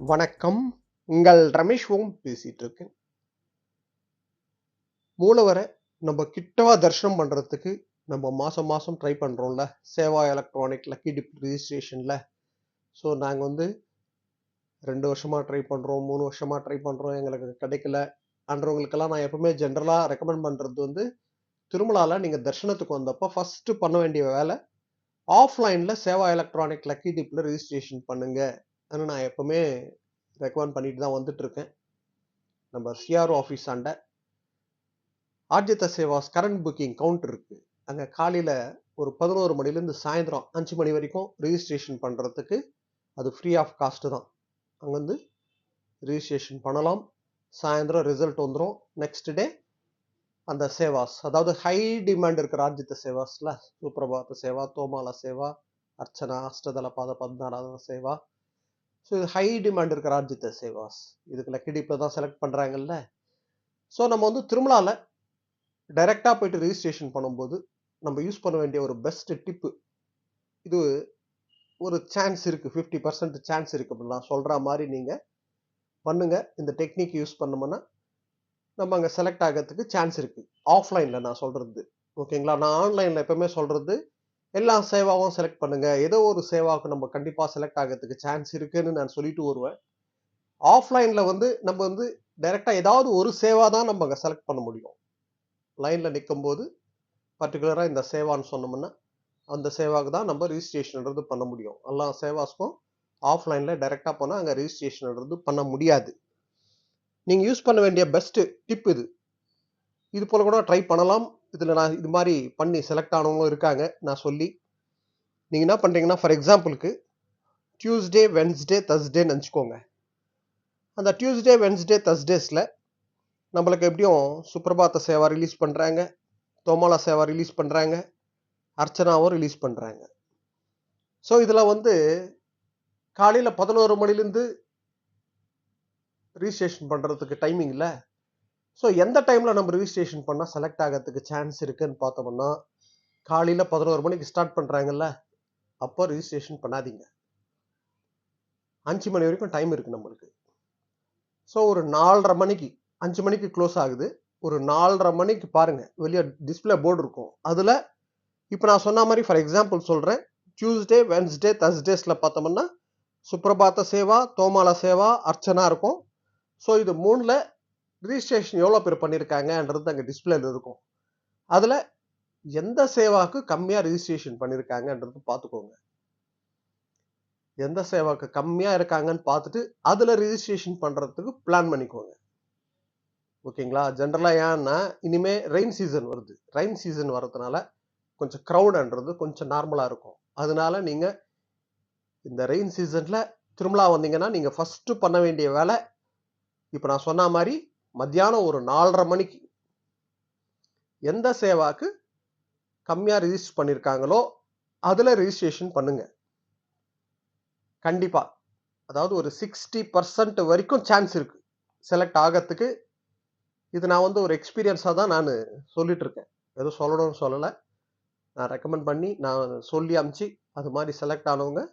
வணக்கம். உங்கள் ரமேஷ் ஓம் பேசிட்டு இருக்கேன். மூலவரை நம்ம கிட்டவா தரிசனம் பண்றதுக்கு நம்ம மாசம் மாசம் ட்ரை பண்றோம்ல. சேவா எலக்ட்ரானிக் லக்கி டிப் ரிஜிஸ்ட்ரேஷன்ல. ஸோ நாங்க வந்து 2 வருஷமா ட்ரை பண்றோம், 3 வருஷமா ட்ரை பண்றோம். எங்களுக்கு கிடைக்கல. அன்றவங்களுக்கெல்லாம் நான் எப்பவுமே ஜென்ரலா ரெக்கமெண்ட் பண்றது வந்து, திருமலால நீங்க தரிசனத்துக்கு வந்தப்ப ஃபர்ஸ்ட் பண்ண வேண்டிய வேலை, ஆஃப்லைன்ல சேவா எலக்ட்ரானிக் லக்கி டிப்ல ரிஜிஸ்ட்ரேஷன் பண்ணுங்க. நான் எப்பவுமே ரெக்கமெண்ட் பண்ணிட்டு தான் வந்துட்டு இருக்கேன். நம்ம சிஆர்ஓ ஆஃபீஸ் ஆண்ட ஆர்ஜித சேவாஸ் கரண்ட் புக்கிங் கவுண்டர் இருக்கு. அங்க காலையில ஒரு 11 மணிலேருந்து சாயந்தரம் 5 மணி வரைக்கும் ரிஜிஸ்ட்ரேஷன் பண்றதுக்கு அது ஃப்ரீ ஆஃப் காஸ்ட் தான். அங்க வந்து ரிஜிஸ்ட்ரேஷன் பண்ணலாம். சாயந்தரம் ரிசல்ட் வந்துடும். நெக்ஸ்ட் டே அந்த சேவாஸ், அதாவது ஹை டிமாண்ட் இருக்கிற ஆர்ஜித சேவாஸ்ல சுப்ரபாத சேவா, தோமால சேவா, அர்ச்சனா, அஷ்டதல பாத பத்மநாத சேவா. ஸோ இது ஹை டிமாண்ட் இருக்கிற ஆர்ஜித சேவாஸ். இதுக்கு லக்கி டிப்ல தான் செலக்ட் பண்றாங்கல்ல. ஸோ நம்ம வந்து திருமலால டைரக்டா போயிட்டு ரிஜிஸ்ட்ரேஷன் பண்ணும்போது நம்ம யூஸ் பண்ண வேண்டிய ஒரு பெஸ்ட் டிப்பு, இது ஒரு சான்ஸ் இருக்கு, 50% சான்ஸ் இருக்கு. நான் சொல்ற மாதிரி நீங்க பண்ணுங்க. இந்த டெக்னிக் யூஸ் பண்ணோம்னா நம்ம அங்க செலக்ட் ஆகிறதுக்கு சான்ஸ் இருக்கு. ஆஃப்லைன்ல நான் சொல்றது, ஓகேங்களா? நான் ஆன்லைன்ல எப்பவுமே சொல்றது, எல்லா சேவாவும் செலக்ட் பண்ணுங்க. ஏதோ ஒரு சேவாவுக்கு நம்ம கண்டிப்பா செலக்ட் ஆகிறதுக்கு சான்ஸ் இருக்குன்னு நான் சொல்லிட்டு வருவேன். ஆஃப்லைன்ல வந்து நம்ம வந்து டைரக்டா ஏதாவது ஒரு சேவா தான் நம்ம அங்க செலக்ட் பண்ண முடியும். லைன்ல நிற்கும் போது பர்டிகுலரா இந்த சேவான்னு சொன்னோம்னா அந்த சேவாக்கு தான் நம்ம ரிஜிஸ்ட்ரேஷன்ன்றது பண்ண முடியும். எல்லா சேவாஸ்க்கும் ஆஃப்லைன்ல டைரக்டா போனா அங்க ரிஜிஸ்ட்ரேஷன்ன்றது பண்ண முடியாது. நீங்க யூஸ் பண்ண வேண்டிய பெஸ்ட் டிப் இது. இது போல கூட ட்ரை பண்ணலாம். இதுல நான் இது மாதிரி பண்ணி செலக்ட் ஆனவங்களும் இருக்காங்க நான் சொல்லி. நீங்க என்ன பண்றீங்கன்னா, ஃபார் எக்ஸாம்பிளுக்கு டியூஸ்டே, வென்ஸ்டே, தர்ஸ்டேன்னு நினச்சிக்கோங்க. அந்த டியூஸ்டே, வென்ஸ்டே, தர்ஸ்டேஸ்ல நம்மளுக்கு எப்படியும் சுப்ரபாத சேவா ரிலீஸ் பண்றாங்க, தோமாலா சேவா ரிலீஸ் பண்றாங்க, அர்ச்சனாவும் ரிலீஸ் பண்றாங்க. ஸோ இதுல வந்து காலையில 11 மணிலேருந்து ரிஜிஸ்ட்ரேஷன் பண்றதுக்கு டைமிங் இல்ல. ஸோ எந்த டைம்ல நம்ம ரிஜிஸ்ட்ரேஷன் பண்ணா செலக்ட் ஆகிறதுக்கு சான்ஸ் இருக்குன்னு பார்த்தோம்னா, காலையில 11 மணிக்கு ஸ்டார்ட் பண்றாங்கல்ல, அப்போ ரிஜிஸ்ட்ரேஷன் பண்ணாதீங்க. 5 மணி வரைக்கும் டைம் இருக்கு நம்மளுக்கு. ஸோ ஒரு 4:30 மணிக்கு, 5 மணிக்கு க்ளோஸ் ஆகுது. ஒரு 4:30 மணிக்கு பாருங்க, வெளியே டிஸ்பிளே போர்டு இருக்கும். அதுல இப்போ நான் சொன்ன மாதிரி ஃபார் எக்ஸாம்பிள் சொல்றேன். டியூஸ்டே, வென்ஸ்டே, தர்ஸ்டேஸ்ல பார்த்தோம்னா சுப்ரபாத சேவா, தோமாலா சேவா, அர்ச்சனா இருக்கும். ஸோ இது 3ல ரிஜிஸ்ட்ரேஷன் எவ்வளோ பேர் பண்ணியிருக்காங்கன்றது அங்கே டிஸ்பிளேல இருக்கும். அதுல எந்த சேவாக்கு கம்மியா ரிஜிஸ்ட்ரேஷன் பண்ணியிருக்காங்கன்றது பார்த்துக்கோங்க. எந்த சேவாக்கு கம்மியா இருக்காங்கன்னு பார்த்துட்டு அதுல ரிஜிஸ்ட்ரேஷன் பண்றதுக்கு பிளான் பண்ணிக்கோங்க. ஓகேங்களா? ஜென்ரலா ஏன்னா இனிமே ரெயின் சீசன் வருது. ரெயின் சீசன் வரதுனால கொஞ்சம் க்ரௌட்ன்றது கொஞ்சம் நார்மலா இருக்கும். அதனால நீங்க இந்த ரெயின் சீசன்ல திருமலா வந்தீங்கன்னா நீங்க ஃபர்ஸ்ட் பண்ண வேண்டிய வேலை, இப்ப நான் சொன்ன மாதிரி மத்தியானம் ஒரு 4:30 மணிக்கு எந்த சேவாக்கு கம்மியா ரிஜிஸ்டர் பண்ணிருக்காங்களோ அதுல ரிஜிஸ்ட்ரேஷன் பண்ணுங்க. கண்டிப்பா. அதாவது ஒரு 60% வரைக்கும் சான்ஸ் இருக்கு செலக்ட் ஆகிறதுக்கு. இது நான் வந்து ஒரு எக்ஸ்பீரியன்ஸா தான் நான் சொல்லிட்டு இருக்கேன். எதுவும் சொல்லணும்னு சொல்லல. நான் ரெக்கமெண்ட் பண்ணி நான் சொல்லி அனுப்பிச்சு அது மாதிரி செலக்ட் ஆனவங்க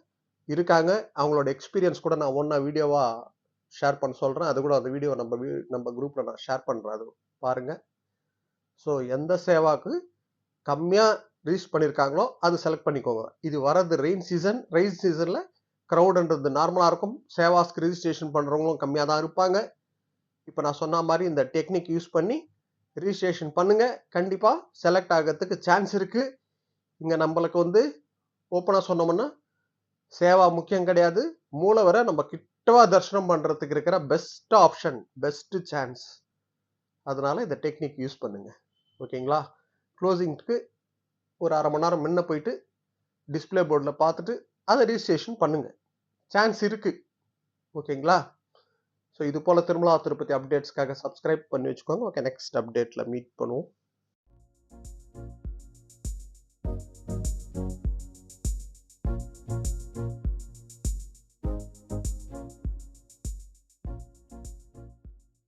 இருக்காங்க. அவங்களோட எக்ஸ்பீரியன்ஸ் கூட நான் ஒண்ணா வீடியோவா ஷேர் பண்ண சொல்றேன். அது கூட அந்த வீடியோ நம்ம குரூப்ல நான் ஷேர் பண்றேன். அது பாருங்க. ஸோ எந்த சேவாக்கு கம்மியா ரிஜிஸ்டர் பண்ணியிருக்காங்களோ அது செலக்ட் பண்ணிக்கோங்க. இது வரது ரெயின் சீசன். ரெயின் சீசன்ல க்ரௌட்ன்றது நார்மலா இருக்கும். சேவாஸ்க்கு ரிஜிஸ்ட்ரேஷன் பண்றவங்களும் கம்மியா தான் இருப்பாங்க. இப்போ நான் சொன்ன மாதிரி இந்த டெக்னிக் யூஸ் பண்ணி ரிஜிஸ்ட்ரேஷன் பண்ணுங்க. கண்டிப்பா செலக்ட் ஆகிறதுக்கு சான்ஸ் இருக்கு. இங்க நம்மளுக்கு வந்து ஓப்பனா சொன்னோம்னா சேவா முக்கியம் கிடையாது. மூலவரை நம்ம கிட்டவா தரிசனம் பண்றதுக்கு இருக்கிற பெஸ்ட் ஆப்ஷன், பெஸ்ட் சான்ஸ். அதனால இந்த டெக்னிக் யூஸ் பண்ணுங்க. ஓகேங்களா? க்ளோசிங்க்கு ஒரு 1/2 மணி நேரம் முன்ன போயிட்டு டிஸ்பிளே போர்டில் பார்த்துட்டு அதை ரிஜிஸ்ட்ரேஷன் பண்ணுங்க. சான்ஸ் இருக்கு. ஓகேங்களா? ஸோ இது போல திருமலா திருப்பதி அப்டேட்ஸ்க்காக சப்ஸ்கிரைப் பண்ணி வச்சுக்கோங்க. ஓகே, நெக்ஸ்ட் அப்டேட்ல மீட் பண்ணுவோம்.